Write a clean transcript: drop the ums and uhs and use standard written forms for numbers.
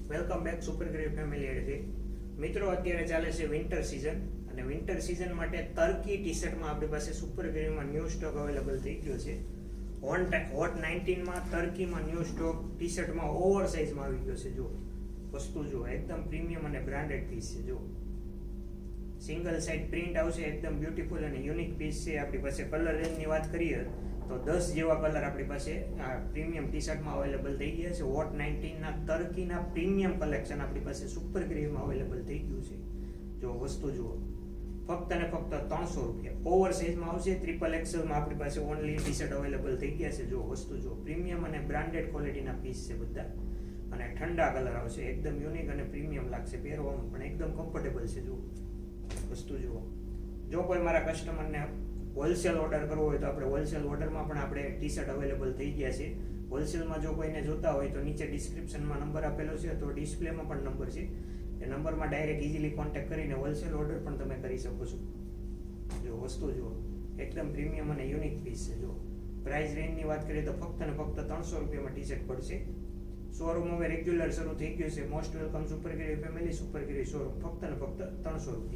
Welcome back super grave family એડથી મિત્રો. અત્યારે ચાલે છે વિન્ટર સિઝન અને વિન્ટર સિઝન માટે તર્કી ટી શર્ટમાં આપણી પાસે સુપર ગ્રેવમાં ન્યૂ સ્ટોક અવેલેબલ થઈ ગયો છે. હોટ 19માં તર્કીમાં ન્યૂ સ્ટોક ટી શર્ટમાં ઓવર સાઇઝમાં આવી ગયો છે. જો વસ્તુ જો એકદમ પ્રીમિયમ અને બ્રાન્ડેડ પીસ છે. જો સિંગલ સાઇડ પ્રિન્ટ આવશે, એકદમ બ્યુટીફુલ અને યુનિક પીસ છે. આપણી પાસે કલર રેન્જની વાત કરીએ તો 10 જેવા કલર આપણી પાસે આ પ્રીમિયમ ટી શર્ટમાં અવેલેબલ થઈ ગયા છે. હોટ 19ના તર્કીના પ્રીમિયમ કલેક્શન આપણી પાસે સુપર ગ્રેવમાં અવેલેબલ થઈ ગયું છે. જો વસ્તુ જુઓ, ફક્ત અને ફક્ત 300 રૂપિયા. ઓવર સાઇઝમાં આવશે, ટ્રિપલ એક્સેલમાં આપણી પાસે ઓનલી ટી શર્ટ અવેલેબલ થઈ ગયા છે. જો વસ્તુ જુઓ, પ્રીમિયમ અને બ્રાન્ડેડ ક્વોલિટીના પીસ છે બધા, અને ઠંડા કલર આવશે, એકદમ યુનિક અને પ્રીમિયમ લાગશે, પહેરવામાં પણ એકદમ કમ્ફર્ટેબલ છે. જો વસ્તુ જુઓ. જો કોઈ મારા કસ્ટમરને હોલસેલ ઓર્ડર કરવો હોય તો આપણે હોલસેલ ઓર્ડરમાં પણ આપણે ટી શર્ટ અવેલેબલ થઈ ગયા છે. હોલસેલમાં જો કોઈને જોતા હોય તો નીચે ડિસ્ક્રિપ્શનમાં નંબર આપેલો છે, તો ડિસ્પ્લેમાં પણ નંબર છે. એ નંબરમાં ડાયરેક્ટ ઇઝીલી કોન્ટેક્ટ કરીને હોલસેલ ઓર્ડર પણ તમે કરી શકો છો. જો વસ્તુ જુઓ, એકદમ પ્રીમિયમ અને યુનિક પીસ છે. જો પ્રાઇસ રેન્જની વાત કરીએ તો ફક્ત અને ફક્ત 300 રૂપિયામાં ટી શર્ટ પડશે. શોરૂમ હવે રેગ્યુલર શરૂ થઈ ગયું છે. Most welcome super grave family, super grave showroom, ફક્ત અને ફક્ત 300 રૂપિયા.